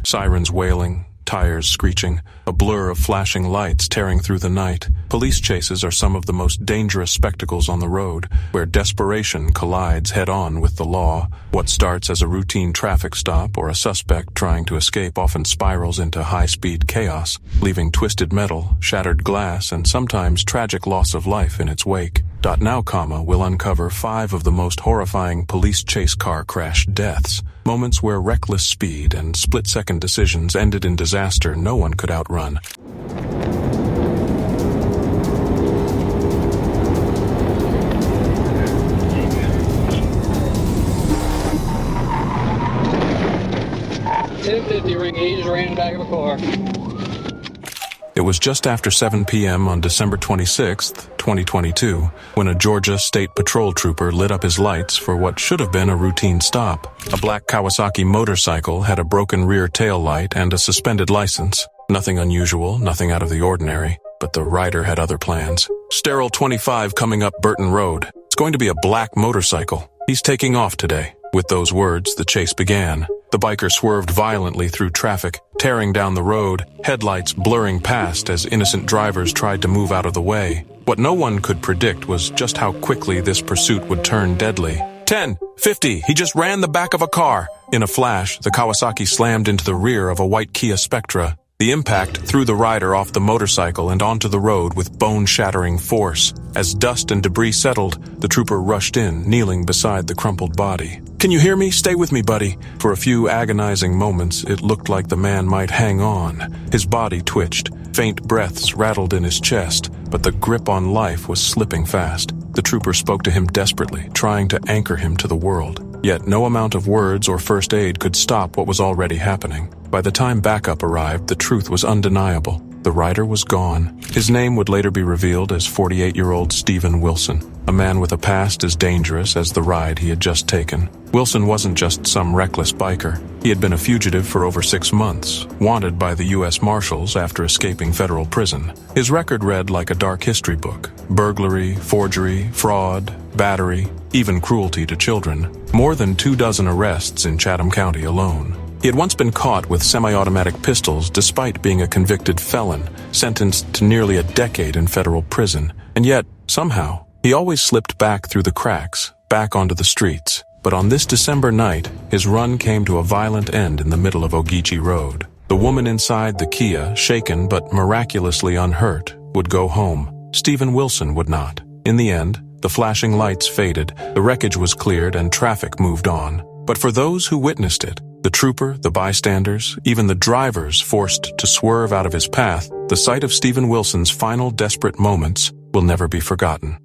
Sirens wailing, tires screeching, a blur of flashing lights tearing through the night. Police chases are some of the most dangerous spectacles on the road, where desperation collides head-on with the law. What starts as a routine traffic stop or a suspect trying to escape often spirals into high-speed chaos, leaving twisted metal, shattered glass, and sometimes tragic loss of life in its wake. Now, we'll uncover 5 of the most horrifying police chase car crash deaths, moments where reckless speed and split-second decisions ended in disaster no one could outrun. Ring. He just ran in the back of a car. It was just after 7 p.m. on December 26, 2022, when a Georgia State Patrol trooper lit up his lights for what should have been a routine stop. A black Kawasaki motorcycle had a broken rear tail light and a suspended license. Nothing unusual, nothing out of the ordinary, but the rider had other plans. Sterile 25 coming up Burton Road. It's going to be a black motorcycle. He's taking off today. With those words, the chase began. The biker swerved violently through traffic, tearing down the road, headlights blurring past as innocent drivers tried to move out of the way. What no one could predict was just how quickly this pursuit would turn deadly. 10, 50, he just ran the back of a car. In a flash, the Kawasaki slammed into the rear of a white Kia Spectra. The impact threw the rider off the motorcycle and onto the road with bone-shattering force. As dust and debris settled, the trooper rushed in, kneeling beside the crumpled body. "Can you hear me? Stay with me, buddy." For a few agonizing moments, it looked like the man might hang on. His body twitched, faint breaths rattled in his chest, but the grip on life was slipping fast. The trooper spoke to him desperately, trying to anchor him to the world. Yet no amount of words or first aid could stop what was already happening. By the time backup arrived, the truth was undeniable. The rider was gone. His name would later be revealed as 48-year-old Stephen Wilson, a man with a past as dangerous as the ride he had just taken. Wilson wasn't just some reckless biker. He had been a fugitive for over 6 months, wanted by the U.S. Marshals after escaping federal prison. His record read like a dark history book: burglary, forgery, fraud, battery, even cruelty to children. More than 24 arrests in Chatham County alone. He had once been caught with semi-automatic pistols despite being a convicted felon, sentenced to nearly a decade in federal prison. And yet, somehow, he always slipped back through the cracks, back onto the streets. But on this December night, his run came to a violent end in the middle of Ogeechee Road. The woman inside the Kia, shaken but miraculously unhurt, would go home. Stephen Wilson would not. In the end, the flashing lights faded, the wreckage was cleared, and traffic moved on. But for those who witnessed it, the trooper, the bystanders, even the drivers forced to swerve out of his path, the sight of Stephen Wilson's final desperate moments will never be forgotten.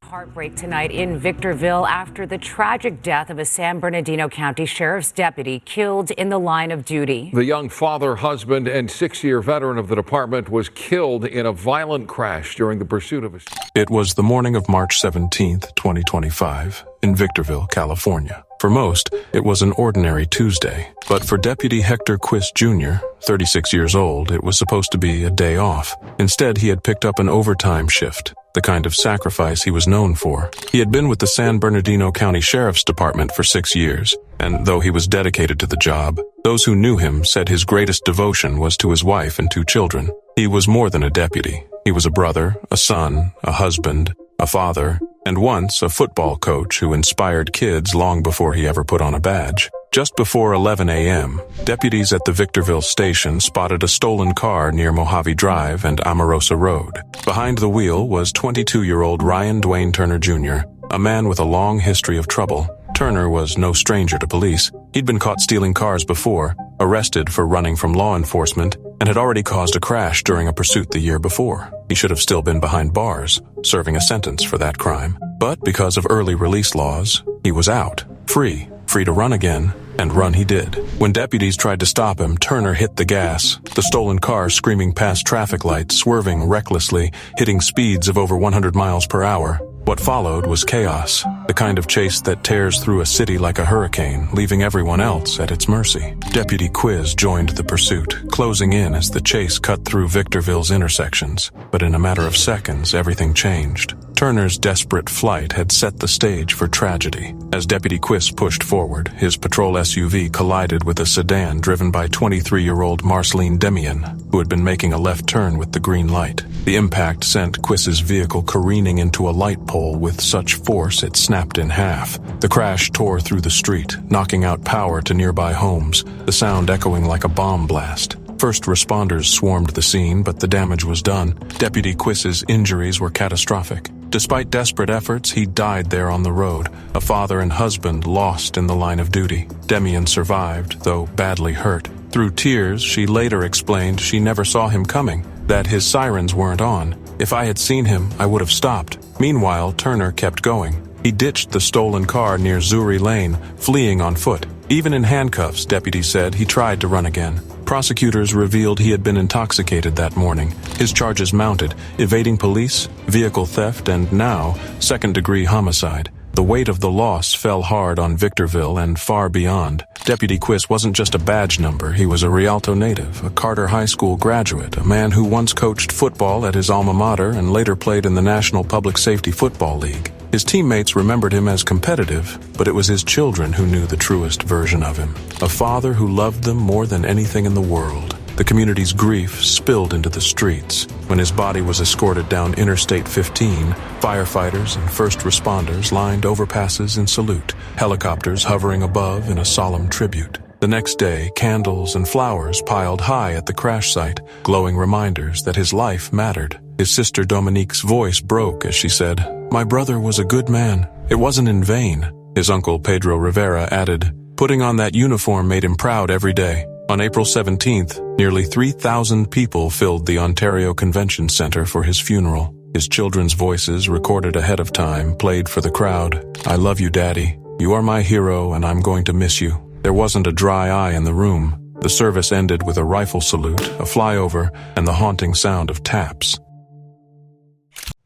Heartbreak tonight in Victorville after the tragic death of a San Bernardino County Sheriff's deputy killed in the line of duty. The young father, husband, and 6-year veteran of the department was killed in a violent crash during the pursuit of a... It was the morning of March 17th, 2025, in Victorville, California. For most, it was an ordinary Tuesday. But for Deputy Hector Quist Jr., 36 years old, it was supposed to be a day off. Instead, he had picked up an overtime shift, the kind of sacrifice he was known for. He had been with the San Bernardino County Sheriff's Department for 6 years, and though he was dedicated to the job, those who knew him said his greatest devotion was to his wife and 2 children. He was more than a deputy. He was a brother, a son, a husband, a father, and once a football coach who inspired kids long before he ever put on a badge. Just before 11 a.m., deputies at the Victorville station spotted a stolen car near Mojave Drive and Omarosa Road. Behind the wheel was 22-year-old Ryan Dwayne Turner Jr., a man with a long history of trouble. Turner was no stranger to police. He'd been caught stealing cars before, arrested for running from law enforcement, and had already caused a crash during a pursuit the year before. He should have still been behind bars, serving a sentence for that crime. But because of early release laws, he was out, free to run again, and run he did. When deputies tried to stop him, Turner hit the gas, the stolen car screaming past traffic lights, swerving recklessly, hitting speeds of over 100 miles per hour. What followed was chaos, the kind of chase that tears through a city like a hurricane, leaving everyone else at its mercy. Deputy Quiz joined the pursuit, closing in as the chase cut through Victorville's intersections. But in a matter of seconds, everything changed. Turner's desperate flight had set the stage for tragedy. As Deputy Quiss pushed forward, his patrol SUV collided with a sedan driven by 23-year-old Marceline Demian, who had been making a left turn with the green light. The impact sent Quiss's vehicle careening into a light pole with such force it snapped in half. The crash tore through the street, knocking out power to nearby homes, the sound echoing like a bomb blast. First responders swarmed the scene, but the damage was done. Deputy Quiss's injuries were catastrophic. Despite desperate efforts, he died there on the road, a father and husband lost in the line of duty. Demian survived, though badly hurt. Through tears, she later explained she never saw him coming, that his sirens weren't on. If I had seen him, I would have stopped. Meanwhile, Turner kept going. He ditched the stolen car near Zuri Lane, fleeing on foot. Even in handcuffs, deputies said he tried to run again. Prosecutors revealed he had been intoxicated that morning. His charges mounted: evading police, vehicle theft, and now, second-degree homicide. The weight of the loss fell hard on Victorville and far beyond. Deputy Quiss wasn't just a badge number. He was a Rialto native, a Carter High School graduate, a man who once coached football at his alma mater and later played in the National Public Safety Football League. His teammates remembered him as competitive, but it was his children who knew the truest version of him. A father who loved them more than anything in the world. The community's grief spilled into the streets. When his body was escorted down Interstate 15, firefighters and first responders lined overpasses in salute, helicopters hovering above in a solemn tribute. The next day, candles and flowers piled high at the crash site, glowing reminders that his life mattered. His sister Dominique's voice broke as she said, "My brother was a good man. It wasn't in vain." His uncle Pedro Rivera added, "Putting on that uniform made him proud every day." On April 17th, nearly 3,000 people filled the Ontario Convention Centre for his funeral. His children's voices, recorded ahead of time, played for the crowd. "I love you, Daddy. You are my hero, and I'm going to miss you." There wasn't a dry eye in the room. The service ended with a rifle salute, a flyover, and the haunting sound of taps.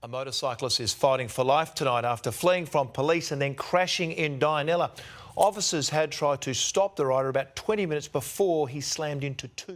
A motorcyclist is fighting for life tonight after fleeing from police and then crashing in Dianella. Officers had tried to stop the rider about 20 minutes before he slammed into two.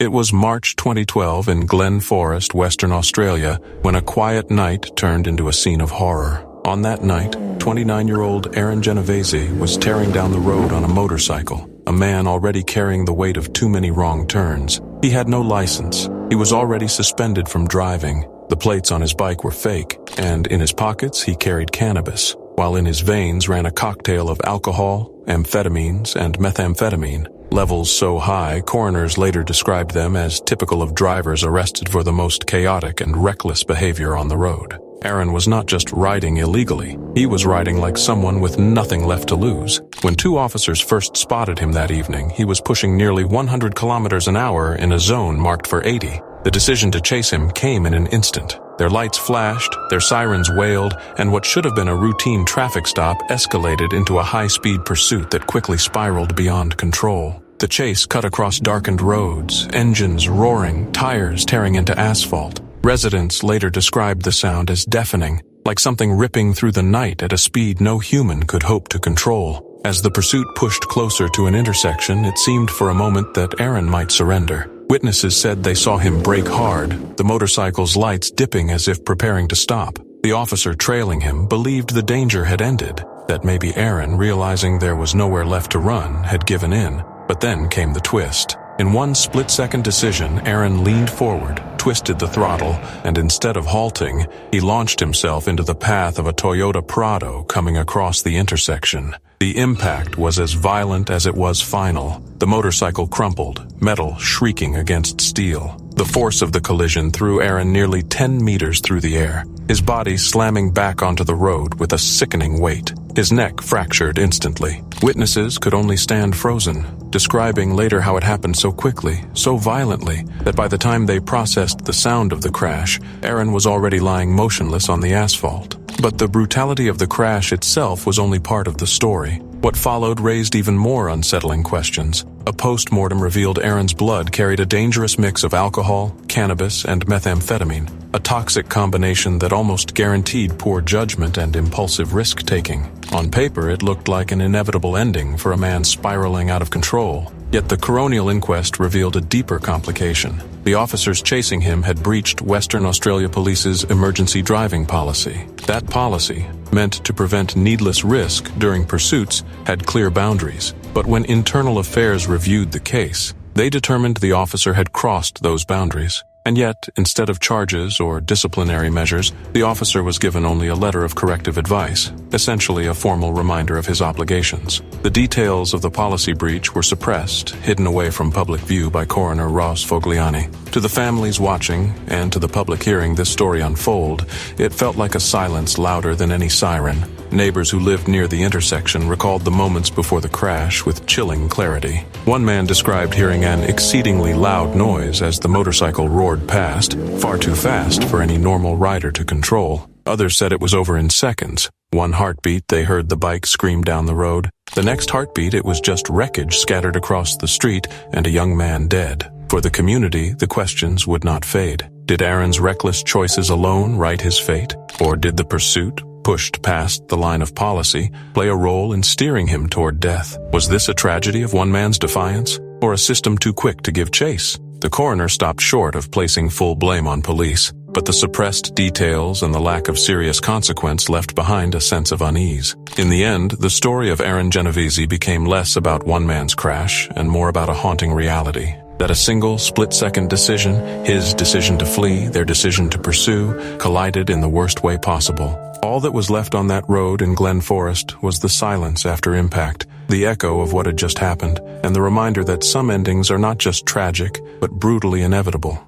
It was March 2012 in Glen Forest, Western Australia, when a quiet night turned into a scene of horror. On that night, 29-year-old Aaron Genovese was tearing down the road on a motorcycle, a man already carrying the weight of too many wrong turns. He had no license. He was already suspended from driving. The plates on his bike were fake, and in his pockets he carried cannabis, while in his veins ran a cocktail of alcohol, amphetamines, and methamphetamine. Levels so high, coroners later described them as typical of drivers arrested for the most chaotic and reckless behavior on the road. Aaron was not just riding illegally. He was riding like someone with nothing left to lose. When two officers first spotted him that evening, he was pushing nearly 100 kilometers an hour in a zone marked for 80. The decision to chase him came in an instant. Their lights flashed, their sirens wailed, and what should have been a routine traffic stop escalated into a high-speed pursuit that quickly spiraled beyond control. The chase cut across darkened roads, engines roaring, tires tearing into asphalt. Residents later described the sound as deafening, like something ripping through the night at a speed no human could hope to control. As the pursuit pushed closer to an intersection, it seemed for a moment that Aaron might surrender. Witnesses said they saw him brake hard, the motorcycle's lights dipping as if preparing to stop. The officer trailing him believed the danger had ended, that maybe Aaron, realizing there was nowhere left to run, had given in. But then came the twist. In one split-second decision, Aaron leaned forward, twisted the throttle, and instead of halting, he launched himself into the path of a Toyota Prado coming across the intersection. The impact was as violent as it was final. The motorcycle crumpled, metal shrieking against steel. The force of the collision threw Aaron nearly 10 meters through the air, his body slamming back onto the road with a sickening weight. His neck fractured instantly. Witnesses could only stand frozen, describing later how it happened so quickly, so violently, that by the time they processed the sound of the crash, Aaron was already lying motionless on the asphalt. But the brutality of the crash itself was only part of the story. What followed raised even more unsettling questions. A post-mortem revealed Aaron's blood carried a dangerous mix of alcohol, cannabis, and methamphetamine, a toxic combination that almost guaranteed poor judgment and impulsive risk-taking. On paper, it looked like an inevitable ending for a man spiraling out of control. Yet the coronial inquest revealed a deeper complication. The officers chasing him had breached Western Australia Police's emergency driving policy. That policy, meant to prevent needless risk during pursuits, had clear boundaries. But when Internal Affairs reviewed the case, they determined the officer had crossed those boundaries. And yet, instead of charges or disciplinary measures, the officer was given only a letter of corrective advice, essentially a formal reminder of his obligations. The details of the policy breach were suppressed, hidden away from public view by Coroner Ross Fogliani. To the families watching, and to the public hearing this story unfold, it felt like a silence louder than any siren. Neighbors who lived near the intersection recalled the moments before the crash with chilling clarity. One man described hearing an exceedingly loud noise as the motorcycle roared past, far too fast for any normal rider to control. Others said it was over in seconds. One heartbeat, they heard the bike scream down the road. The next heartbeat, it was just wreckage scattered across the street and a young man dead. For the community, the questions would not fade. Did Aaron's reckless choices alone write his fate? Or did the pursuit, pushed past the line of policy, play a role in steering him toward death? Was this a tragedy of one man's defiance, or a system too quick to give chase? The coroner stopped short of placing full blame on police, but the suppressed details and the lack of serious consequence left behind a sense of unease. In the end, the story of Aaron Genovese became less about one man's crash and more about a haunting reality. That a single split-second decision, his decision to flee, their decision to pursue, collided in the worst way possible. All that was left on that road in Glen Forest was the silence after impact, the echo of what had just happened, and the reminder that some endings are not just tragic, but brutally inevitable.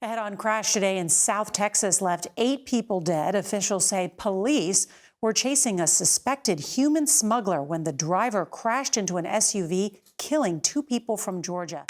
A head-on crash today in South Texas left 8 people dead. Officials say police were chasing a suspected human smuggler when the driver crashed into an SUV, killing 2 people from Georgia.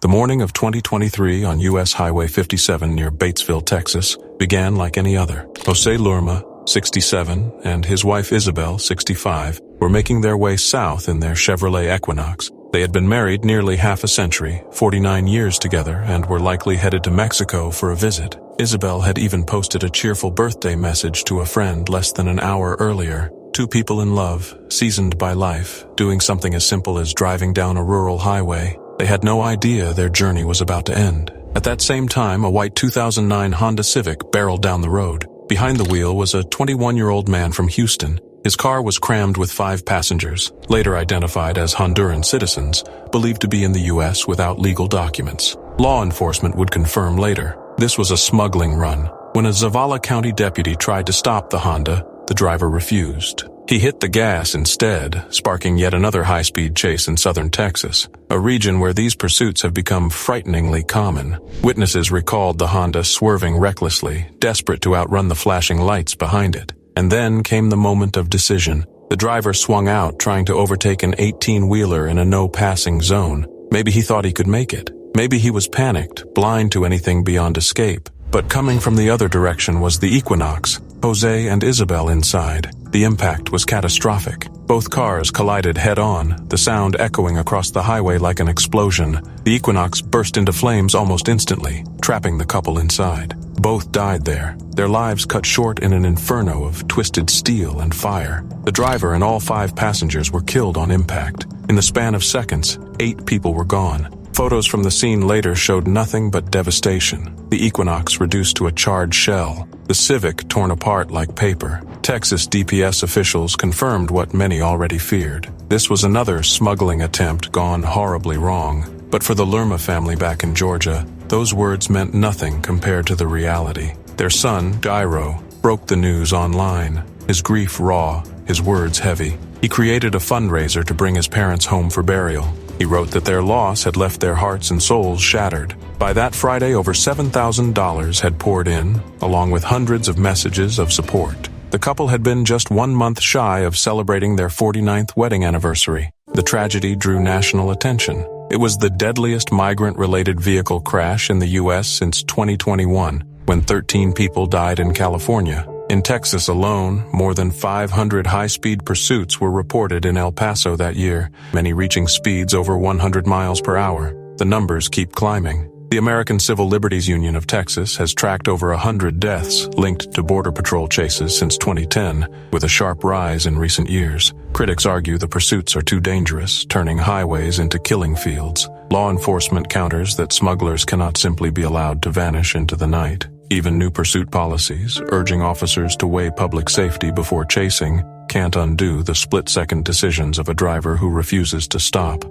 The morning of 2023 on U.S. Highway 57 near Batesville, Texas, began like any other. Jose Lerma, 67, and his wife Isabel, 65, were making their way south in their Chevrolet Equinox. They had been married nearly half a century, 49 years together, and were likely headed to Mexico for a visit. Isabel had even posted a cheerful birthday message to a friend less than an hour earlier. 2 people in love, seasoned by life, doing something as simple as driving down a rural highway. They had no idea their journey was about to end. At that same time, a white 2009 Honda Civic barreled down the road. Behind the wheel was a 21-year-old man from Houston. His car was crammed with 5 passengers, later identified as Honduran citizens, believed to be in the U.S. without legal documents. Law enforcement would confirm later. This was a smuggling run. When a Zavala County deputy tried to stop the Honda, the driver refused. He hit the gas instead, sparking yet another high-speed chase in southern Texas, a region where these pursuits have become frighteningly common. Witnesses recalled the Honda swerving recklessly, desperate to outrun the flashing lights behind it. And then came the moment of decision. The driver swung out, trying to overtake an 18-wheeler in a no-passing zone. Maybe he thought he could make it. Maybe he was panicked, blind to anything beyond escape. But coming from the other direction was the Equinox, Jose and Isabel inside. The impact was catastrophic. Both cars collided head-on, the sound echoing across the highway like an explosion. The Equinox burst into flames almost instantly, trapping the couple inside. Both died there, their lives cut short in an inferno of twisted steel and fire. The driver and all 5 passengers were killed on impact. In the span of seconds, 8 people were gone. Photos from the scene later showed nothing but devastation. The Equinox reduced to a charred shell, the Civic torn apart like paper. Texas DPS officials confirmed what many already feared. This was another smuggling attempt gone horribly wrong. But for the Lerma family back in Georgia, those words meant nothing compared to the reality. Their son, Jairo, broke the news online. His grief raw, his words heavy. He created a fundraiser to bring his parents home for burial. He wrote that their loss had left their hearts and souls shattered. By that Friday, over $7,000 had poured in, along with hundreds of messages of support. The couple had been just 1 month shy of celebrating their 49th wedding anniversary. The tragedy drew national attention. It was the deadliest migrant-related vehicle crash in the U.S. since 2021, when 13 people died in California. In Texas alone, more than 500 high-speed pursuits were reported in El Paso that year, many reaching speeds over 100 miles per hour. The numbers keep climbing. The American Civil Liberties Union of Texas has tracked over 100 deaths linked to Border Patrol chases since 2010, with a sharp rise in recent years. Critics argue the pursuits are too dangerous, turning highways into killing fields. Law enforcement counters that smugglers cannot simply be allowed to vanish into the night. Even new pursuit policies, urging officers to weigh public safety before chasing, can't undo the split-second decisions of a driver who refuses to stop.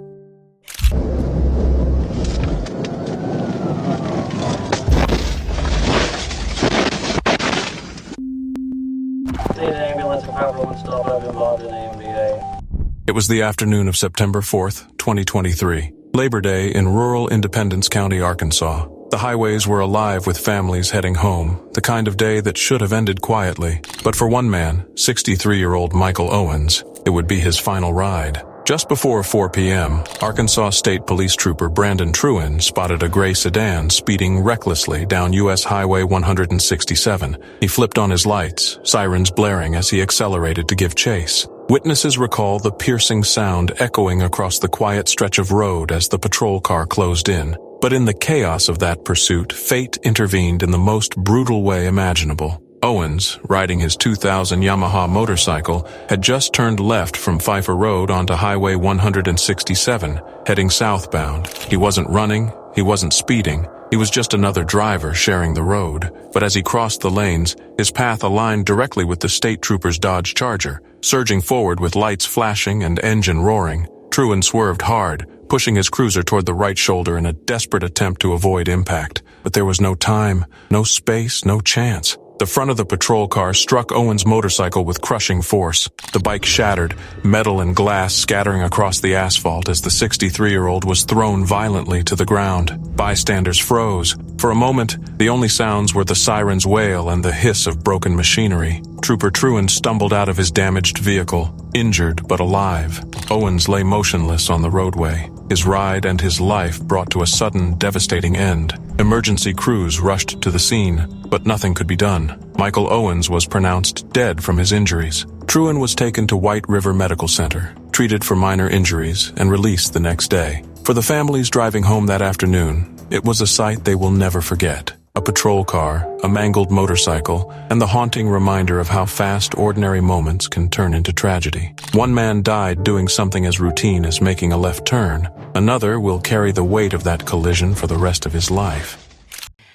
It was the afternoon of September 4th, 2023, Labor Day in rural Independence County, Arkansas. The highways were alive with families heading home, the kind of day that should have ended quietly. But for one man, 63-year-old Michael Owens, it would be his final ride. Just before 4 p.m., Arkansas State Police Trooper Brandon Trewin spotted a gray sedan speeding recklessly down U.S. Highway 167. He flipped on his lights, sirens blaring as he accelerated to give chase. Witnesses recall the piercing sound echoing across the quiet stretch of road as the patrol car closed in. But in the chaos of that pursuit, fate intervened in the most brutal way imaginable. Owens, riding his 2000 Yamaha motorcycle, had just turned left from Pfeiffer Road onto Highway 167, heading southbound. He wasn't running, he wasn't speeding, he was just another driver sharing the road. But as he crossed the lanes, his path aligned directly with the state trooper's Dodge Charger. Surging forward with lights flashing and engine roaring, Trewin swerved hard, pushing his cruiser toward the right shoulder in a desperate attempt to avoid impact. But there was no time, no space, no chance. The front of the patrol car struck Owens' motorcycle with crushing force. The bike shattered, metal and glass scattering across the asphalt as the 63-year-old was thrown violently to the ground. Bystanders froze. For a moment, the only sounds were the siren's wail and the hiss of broken machinery. Trooper Trewin stumbled out of his damaged vehicle, injured but alive. Owens lay motionless on the roadway, his ride and his life brought to a sudden, devastating end. Emergency crews rushed to the scene, but nothing could be done. Michael Owens was pronounced dead from his injuries. Trewin was taken to White River Medical Center, treated for minor injuries, and released the next day. For the families driving home that afternoon, it was a sight they will never forget. A patrol car, a mangled motorcycle, and the haunting reminder of how fast ordinary moments can turn into tragedy. One man died doing something as routine as making a left turn. Another will carry the weight of that collision for the rest of his life.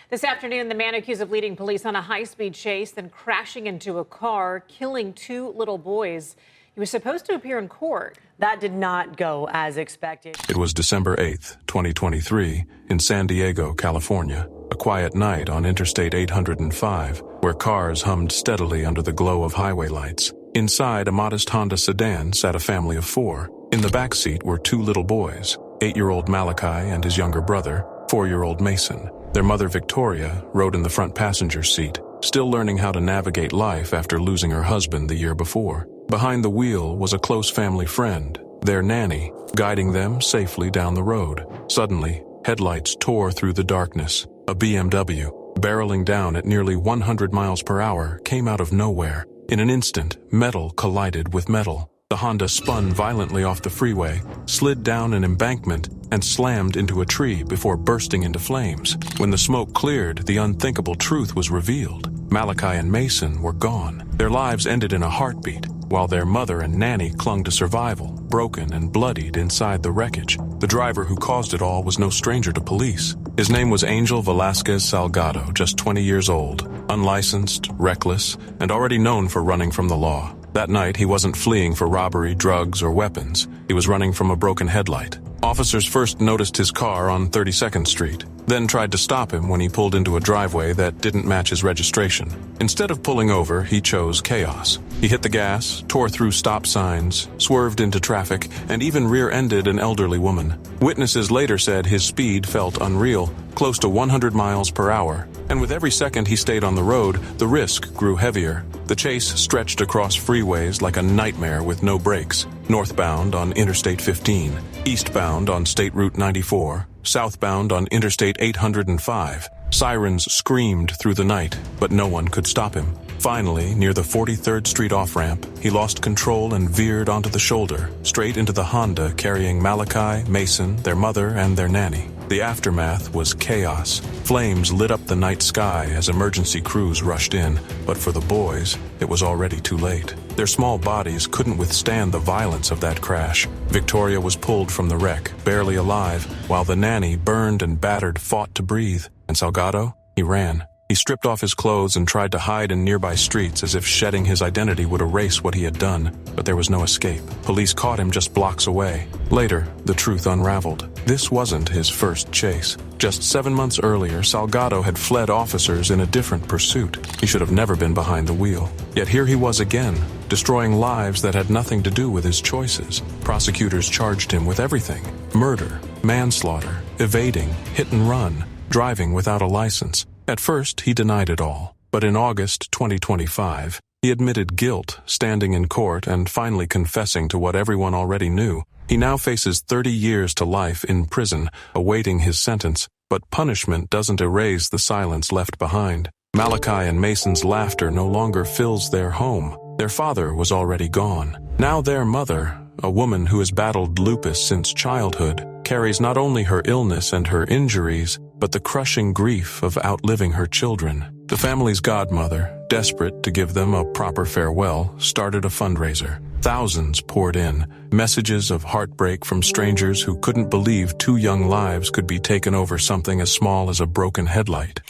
This afternoon, the man accused of leading police on a high-speed chase, then crashing into a car, killing 2 little boys. He was supposed to appear in court. That did not go as expected. It was December 8th, 2023, in San Diego, California. A quiet night on Interstate 805, where cars hummed steadily under the glow of highway lights. Inside a modest Honda sedan sat a family of 4. In the back seat were 2 little boys, 8-year-old Malachi and his younger brother, 4-year-old Mason. Their mother, Victoria, rode in the front passenger seat, still learning how to navigate life after losing her husband the year before. Behind the wheel was a close family friend, their nanny, guiding them safely down the road. Suddenly, headlights tore through the darkness. A BMW, barreling down at nearly 100 miles per hour, came out of nowhere. In an instant, metal collided with metal. The Honda spun violently off the freeway, slid down an embankment, and slammed into a tree before bursting into flames. When the smoke cleared, the unthinkable truth was revealed. Malachi and Mason were gone. Their lives ended in a heartbeat, while their mother and nanny clung to survival, broken and bloodied inside the wreckage. The driver who caused it all was no stranger to police. His name was Angel Velasquez Salgado, just 20 years old, unlicensed, reckless, and already known for running from the law. That night, he wasn't fleeing for robbery, drugs, or weapons. He was running from a broken headlight. Officers first noticed his car on 32nd Street, then tried to stop him when he pulled into a driveway that didn't match his registration. Instead of pulling over, he chose chaos. He hit the gas, tore through stop signs, swerved into traffic, and even rear-ended an elderly woman. Witnesses later said his speed felt unreal, close to 100 miles per hour. And with every second he stayed on the road, the risk grew heavier. The chase stretched across freeways like a nightmare with no brakes. Northbound on Interstate 15, eastbound on State Route 94, southbound on Interstate 805. Sirens screamed through the night, but no one could stop him. Finally, near the 43rd Street off-ramp, he lost control and veered onto the shoulder, straight into the Honda carrying Malachi, Mason, their mother, and their nanny. The aftermath was chaos. Flames lit up the night sky as emergency crews rushed in, but for the boys, it was already too late. Their small bodies couldn't withstand the violence of that crash. Victoria was pulled from the wreck, barely alive, while the nanny, burned and battered, fought to breathe. And Salgado? He ran. He stripped off his clothes and tried to hide in nearby streets as if shedding his identity would erase what he had done, but there was no escape. Police caught him just blocks away. Later, the truth unraveled. This wasn't his first chase. Just 7 months earlier, Salgado had fled officers in a different pursuit. He should have never been behind the wheel. Yet here he was again, destroying lives that had nothing to do with his choices. Prosecutors charged him with everything: murder, manslaughter, evading, hit and run, driving without a license. At first, he denied it all, but in August 2025, he admitted guilt, standing in court and finally confessing to what everyone already knew. He now faces 30 years to life in prison, awaiting his sentence, but punishment doesn't erase the silence left behind. Malachi and Mason's laughter no longer fills their home. Their father was already gone. Now their mother, a woman who has battled lupus since childhood, carries not only her illness and her injuries, but the crushing grief of outliving her children. The family's godmother, desperate to give them a proper farewell, started a fundraiser. Thousands poured in, messages of heartbreak from strangers who couldn't believe 2 young lives could be taken over something as small as a broken headlight.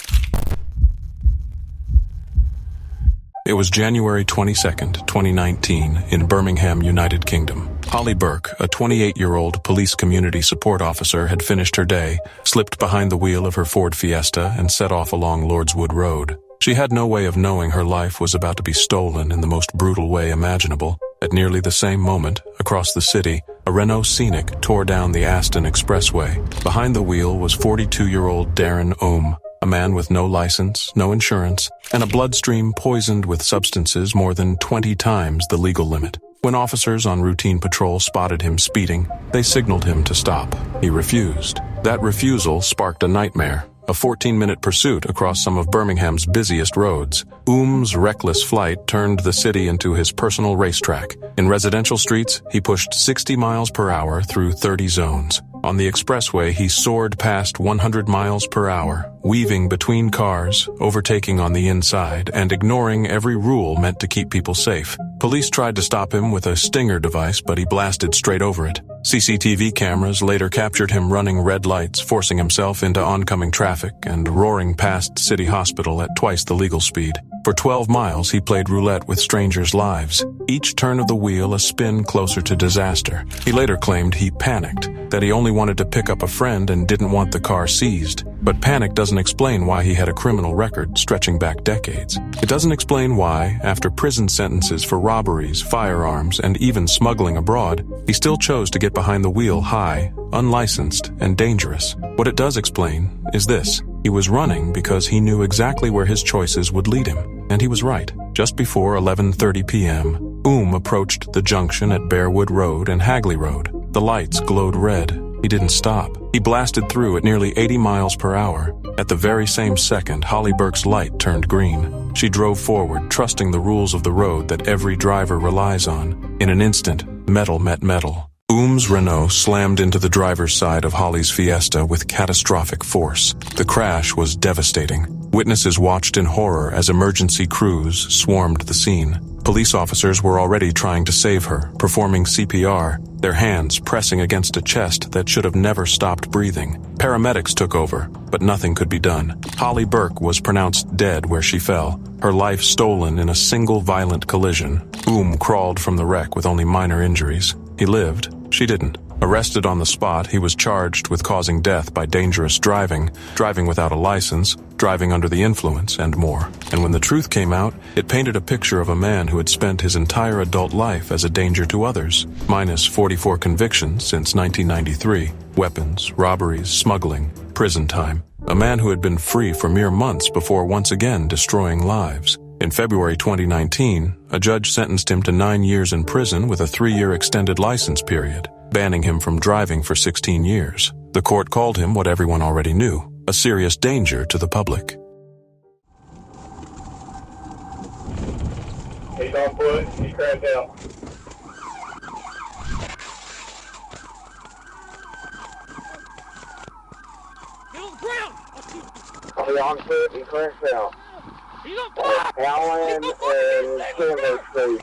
It was January 22nd, 2019, in Birmingham, United Kingdom. Holly Burke, a 28-year-old police community support officer, had finished her day, slipped behind the wheel of her Ford Fiesta, and set off along Lordswood Road. She had no way of knowing her life was about to be stolen in the most brutal way imaginable. At nearly the same moment, across the city, a Renault Scenic tore down the Aston Expressway. Behind the wheel was 42-year-old Darren Ohm, a man with no license, no insurance, and a bloodstream poisoned with substances more than 20 times the legal limit. When officers on routine patrol spotted him speeding, they signaled him to stop. He refused. That refusal sparked a nightmare. A 14-minute pursuit across some of Birmingham's busiest roads. Ohm's reckless flight turned the city into his personal racetrack. In residential streets, he pushed 60 miles per hour through 30 zones. On the expressway, he soared past 100 miles per hour, weaving between cars, overtaking on the inside, and ignoring every rule meant to keep people safe. Police tried to stop him with a stinger device, but he blasted straight over it. CCTV cameras later captured him running red lights, forcing himself into oncoming traffic, and roaring past City Hospital at twice the legal speed. For 12 miles, he played roulette with strangers' lives, each turn of the wheel a spin closer to disaster. He later claimed he panicked, that he only wanted to pick up a friend and didn't want the car seized. But panic doesn't explain why he had a criminal record stretching back decades. It doesn't explain why, after prison sentences for robberies, firearms, and even smuggling abroad, he still chose to get behind the wheel high, unlicensed, and dangerous. What it does explain is this: he was running because he knew exactly where his choices would lead him. And he was right. Just before 11:30 p.m., Ohm approached the junction at Bearwood Road and Hagley Road. The lights glowed red. He didn't stop. He blasted through at nearly 80 miles per hour. At the very same second, Holly Burke's light turned green. She drove forward, trusting the rules of the road that every driver relies on. In an instant, metal met metal. Ohm's Renault slammed into the driver's side of Holly's Fiesta with catastrophic force. The crash was devastating. Witnesses watched in horror as emergency crews swarmed the scene. Police officers were already trying to save her, performing CPR, their hands pressing against a chest that should have never stopped breathing. Paramedics took over, but nothing could be done. Holly Burke was pronounced dead where she fell, her life stolen in a single violent collision. Ohm crawled from the wreck with only minor injuries. He lived. She didn't. Arrested on the spot, he was charged with causing death by dangerous driving, driving without a license, driving under the influence, and more. And when the truth came out, it painted a picture of a man who had spent his entire adult life as a danger to others, minus 44 convictions since 1993, weapons, robberies, smuggling, prison time. A man who had been free for mere months before once again destroying lives. In February 2019, a judge sentenced him to 9 years in prison with a 3-year extended license period, banning him from driving for 16 years. The court called him what everyone already knew: a serious danger to the public. He's on foot. He's cracked out. on foot and crashed out. Allen and Chandler Street.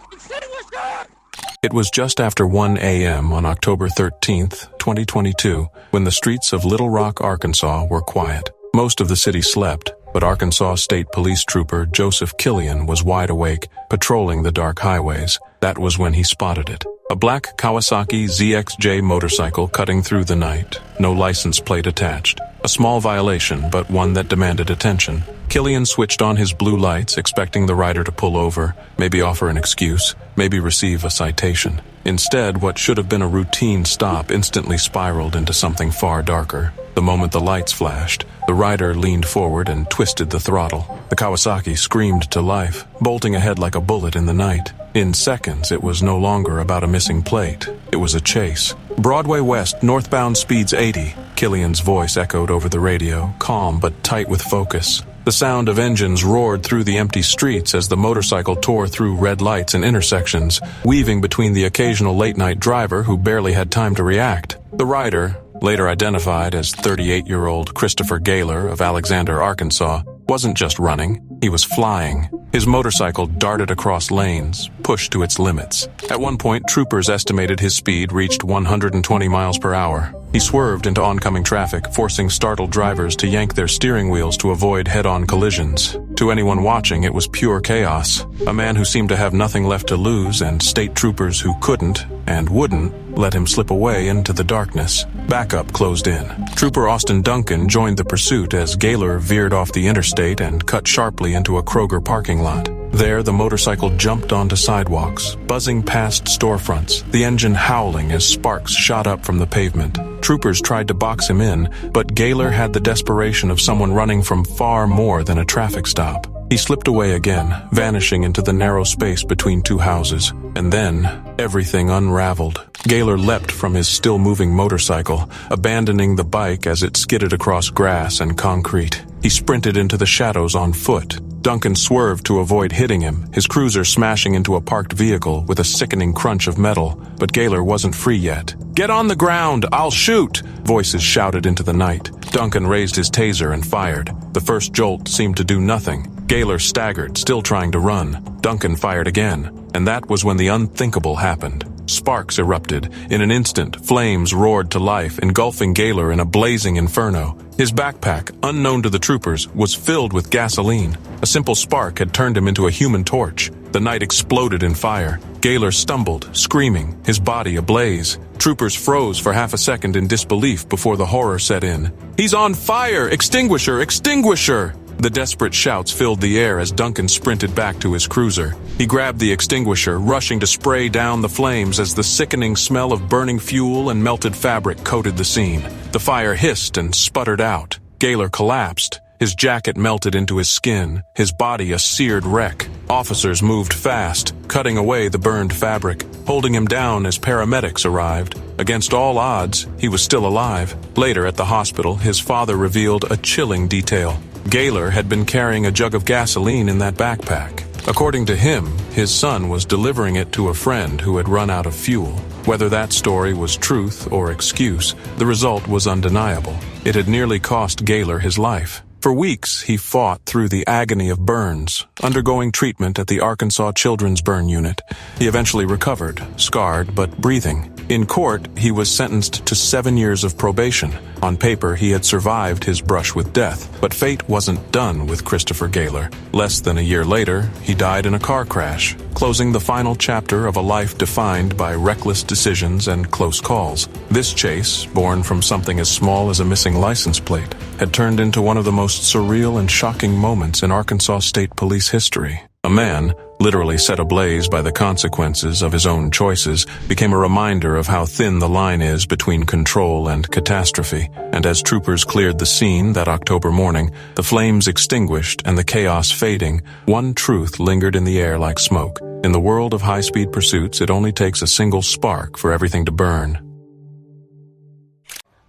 It was just after 1 a.m. on October 13th, 2022, when the streets of Little Rock, Arkansas were quiet. Most of the city slept, but Arkansas State Police Trooper Joseph Killian was wide awake, patrolling the dark highways. That was when he spotted it. A black Kawasaki ZXJ motorcycle cutting through the night. No license plate attached. A small violation, but one that demanded attention. Killian switched on his blue lights, expecting the rider to pull over, maybe offer an excuse, maybe receive a citation. Instead, what should have been a routine stop instantly spiraled into something far darker. The moment the lights flashed, the rider leaned forward and twisted the throttle. The Kawasaki screamed to life, bolting ahead like a bullet in the night. In seconds, it was no longer about a missing plate. It was a chase. Broadway West, northbound speeds 80. Killian's voice echoed over the radio, calm but tight with focus. The sound of engines roared through the empty streets as the motorcycle tore through red lights and intersections, weaving between the occasional late-night driver who barely had time to react. The rider, later identified as 38-year-old Christopher Gaylor of Alexander, Arkansas, wasn't just running, he was flying. His motorcycle darted across lanes, pushed to its limits. At one point, troopers estimated his speed reached 120 miles per hour. He swerved into oncoming traffic, forcing startled drivers to yank their steering wheels to avoid head-on collisions. To anyone watching, it was pure chaos. A man who seemed to have nothing left to lose, and state troopers who couldn't, and wouldn't, let him slip away into the darkness. Backup closed in. Trooper Austin Duncan joined the pursuit as Gaylor veered off the interstate and cut sharply into a Kroger parking lot. There, the motorcycle jumped onto sidewalks, buzzing past storefronts, the engine howling as sparks shot up from the pavement. Troopers tried to box him in, but Gaylor had the desperation of someone running from far more than a traffic stop. He slipped away again, vanishing into the narrow space between two houses. And then, everything unraveled. Gaylor leapt from his still-moving motorcycle, abandoning the bike as it skidded across grass and concrete. He sprinted into the shadows on foot. Duncan swerved to avoid hitting him, his cruiser smashing into a parked vehicle with a sickening crunch of metal. But Gaylor wasn't free yet. "Get on the ground! I'll shoot!" Voices shouted into the night. Duncan raised his taser and fired. The first jolt seemed to do nothing. Gaylor staggered, still trying to run. Duncan fired again, and that was when the unthinkable happened. Sparks erupted. In an instant, flames roared to life, engulfing Gaylor in a blazing inferno. His backpack, unknown to the troopers, was filled with gasoline. A simple spark had turned him into a human torch. The night exploded in fire. Gaylor stumbled, screaming, his body ablaze. Troopers froze for half a second in disbelief before the horror set in. "He's on fire! Extinguisher! Extinguisher!" The desperate shouts filled the air as Duncan sprinted back to his cruiser. He grabbed the extinguisher, rushing to spray down the flames as the sickening smell of burning fuel and melted fabric coated the scene. The fire hissed and sputtered out. Gaylor collapsed. His jacket melted into his skin, his body a seared wreck. Officers moved fast, cutting away the burned fabric, holding him down as paramedics arrived. Against all odds, he was still alive. Later at the hospital, his father revealed a chilling detail. Gaylor had been carrying a jug of gasoline in that backpack. According to him, his son was delivering it to a friend who had run out of fuel. Whether that story was truth or excuse, the result was undeniable. It had nearly cost Gaylor his life. For weeks, he fought through the agony of burns, undergoing treatment at the Arkansas Children's Burn Unit. He eventually recovered, scarred but breathing. In court, he was sentenced to 7 years of probation. On paper, he had survived his brush with death, but fate wasn't done with Christopher Gaylor. Less than a year later, he died in a car crash, closing the final chapter of a life defined by reckless decisions and close calls. This chase, born from something as small as a missing license plate, had turned into one of the most surreal and shocking moments in Arkansas State Police history. A man, literally set ablaze by the consequences of his own choices, became a reminder of how thin the line is between control and catastrophe. And as troopers cleared the scene that October morning, the flames extinguished and the chaos fading, one truth lingered in the air like smoke. In the world of high-speed pursuits, it only takes a single spark for everything to burn.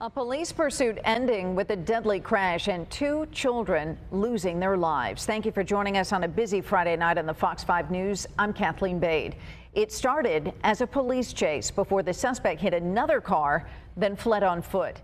A police pursuit ending with a deadly crash and 2 children losing their lives. Thank you for joining us on a busy Friday night on the Fox 5 News. I'm Kathleen Bade. It started as a police chase before the suspect hit another car, then fled on foot.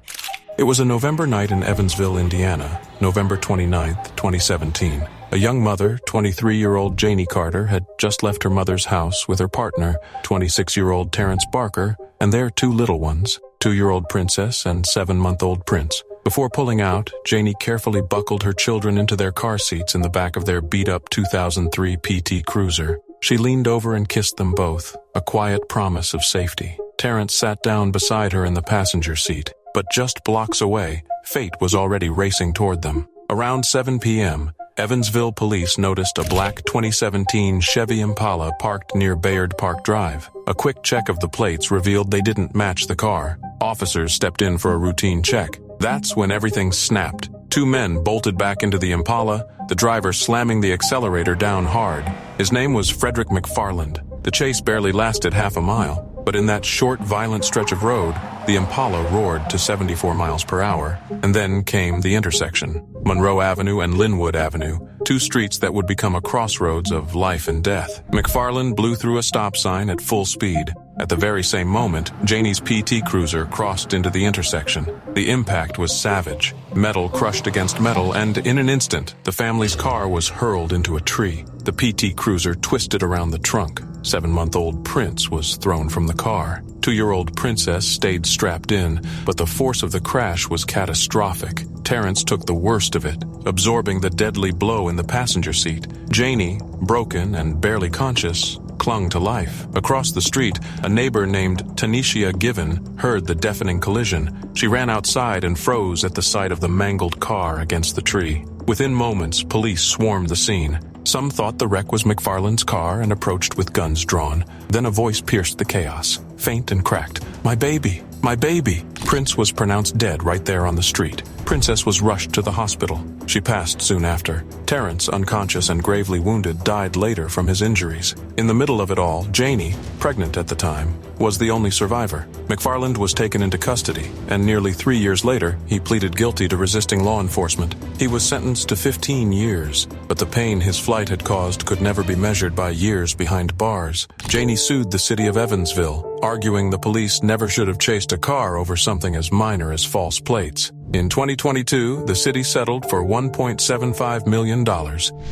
It was a November night in Evansville, Indiana, November 29, 2017. A young mother, 23-year-old Janie Carter, had just left her mother's house with her partner, 26-year-old Terrence Barker, and their two little ones, 2-year-old Princess and 7-month-old Prince. Before pulling out, Janie carefully buckled her children into their car seats in the back of their beat-up 2003 PT Cruiser. She leaned over and kissed them both, a quiet promise of safety. Terrence sat down beside her in the passenger seat, but just blocks away, fate was already racing toward them. Around 7 p.m., Evansville police noticed a black 2017 Chevy Impala parked near Bayard Park Drive. A quick check of the plates revealed they didn't match the car. Officers stepped in for a routine check. That's when everything snapped. Two men bolted back into the Impala, the driver slamming the accelerator down hard. His name was Frederick McFarland. The chase barely lasted half a mile, but in that short, violent stretch of road, the Impala roared to 74 miles per hour. And then came the intersection. Monroe Avenue and Linwood Avenue, two streets that would become a crossroads of life and death. McFarland blew through a stop sign at full speed. At the very same moment, Janie's PT Cruiser crossed into the intersection. The impact was savage. Metal crushed against metal, and in an instant, the family's car was hurled into a tree. The PT Cruiser twisted around the trunk. 7-month-old Prince was thrown from the car. 2-year-old Princess stayed strapped in, but the force of the crash was catastrophic. Terrence took the worst of it, absorbing the deadly blow in the passenger seat. Janie, broken and barely conscious, clung to life. Across the street, a neighbor named Tanisha Given heard the deafening collision. She ran outside and froze at the sight of the mangled car against the tree. Within moments, police swarmed the scene. Some thought the wreck was McFarland's car and approached with guns drawn. Then a voice pierced the chaos, faint and cracked. "My baby! My baby!" Prince was pronounced dead right there on the street. Princess was rushed to the hospital. She passed soon after. Terrence, unconscious and gravely wounded, died later from his injuries. In the middle of it all, Janie, pregnant at the time, was the only survivor. McFarland was taken into custody, and nearly 3 years later, he pleaded guilty to resisting law enforcement. He was sentenced to 15 years, but the pain his flight had caused could never be measured by years behind bars. Janie sued the city of Evansville, arguing the police never should have chased a car over something as minor as false plates. In 2022, the city settled for $1.75 million,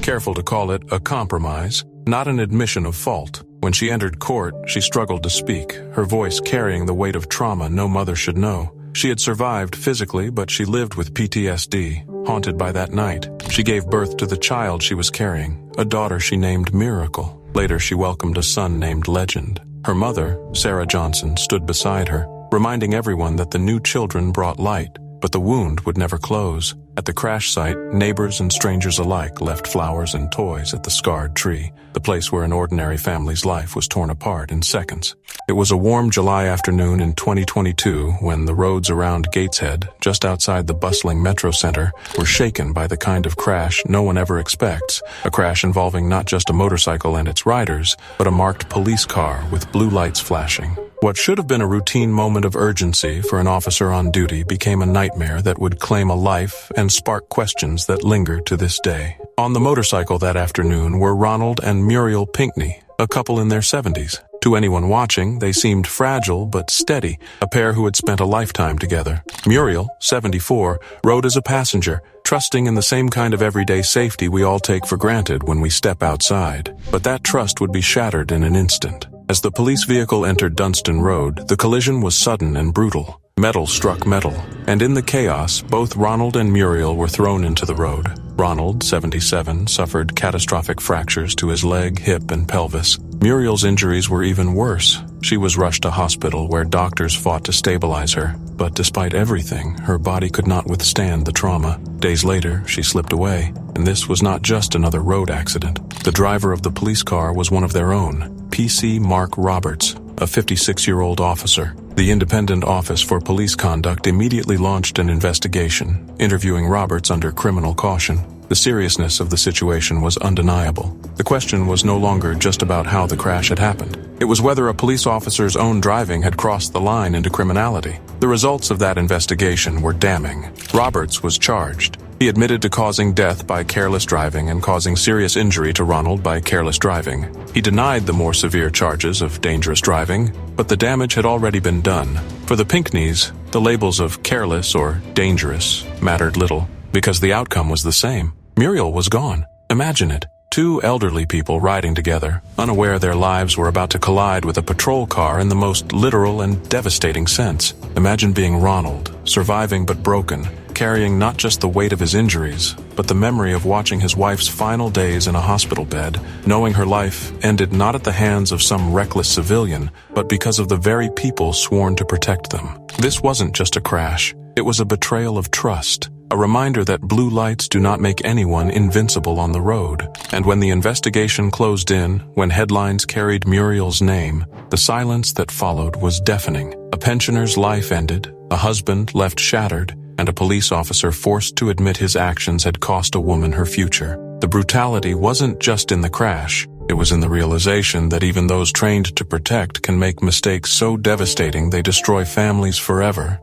careful to call it a compromise, not an admission of fault. When she entered court, she struggled to speak, her voice carrying the weight of trauma no mother should know. She had survived physically, but she lived with PTSD, haunted by that night. She gave birth to the child she was carrying, a daughter she named Miracle. Later, she welcomed a son named Legend. Her mother, Sarah Johnson, stood beside her, reminding everyone that the new children brought light. But the wound would never close. At the crash site, neighbors and strangers alike left flowers and toys at the scarred tree, the place where an ordinary family's life was torn apart in seconds. It was a warm July afternoon in 2022 when the roads around Gateshead, just outside the bustling metro center, were shaken by the kind of crash no one ever expects, a crash involving not just a motorcycle and its riders, but a marked police car with blue lights flashing. What should have been a routine moment of urgency for an officer on duty became a nightmare that would claim a life and spark questions that linger to this day. On the motorcycle that afternoon were Ronald and Muriel Pinckney, a couple in their 70s. To anyone watching, they seemed fragile but steady, a pair who had spent a lifetime together. Muriel, 74, rode as a passenger, trusting in the same kind of everyday safety we all take for granted when we step outside. But that trust would be shattered in an instant. As the police vehicle entered Dunston Road, the collision was sudden and brutal. Metal struck metal, and in the chaos, both Ronald and Muriel were thrown into the road. Ronald, 77, suffered catastrophic fractures to his leg, hip, and pelvis. Muriel's injuries were even worse. She was rushed to hospital where doctors fought to stabilize her, but despite everything, her body could not withstand the trauma. Days later, she slipped away, and this was not just another road accident. The driver of the police car was one of their own, PC Mark Roberts, a 56-year-old officer. The Independent Office for Police Conduct immediately launched an investigation, interviewing Roberts under criminal caution. The seriousness of the situation was undeniable. The question was no longer just about how the crash had happened. It was whether a police officer's own driving had crossed the line into criminality. The results of that investigation were damning. Roberts was charged. He admitted to causing death by careless driving and causing serious injury to Ronald by careless driving. He denied the more severe charges of dangerous driving, but the damage had already been done. For the Pinckneys, the labels of careless or dangerous mattered little, because the outcome was the same. Muriel was gone. Imagine it. Two elderly people riding together, unaware their lives were about to collide with a patrol car in the most literal and devastating sense. Imagine being Ronald, surviving but broken, carrying not just the weight of his injuries, but the memory of watching his wife's final days in a hospital bed, knowing her life ended not at the hands of some reckless civilian, but because of the very people sworn to protect them. This wasn't just a crash. It was a betrayal of trust, a reminder that blue lights do not make anyone invincible on the road. And when the investigation closed in, when headlines carried Muriel's name, the silence that followed was deafening. A pensioner's life ended, a husband left shattered, and a police officer forced to admit his actions had cost a woman her future. The brutality wasn't just in the crash. It was in the realization that even those trained to protect can make mistakes so devastating they destroy families forever.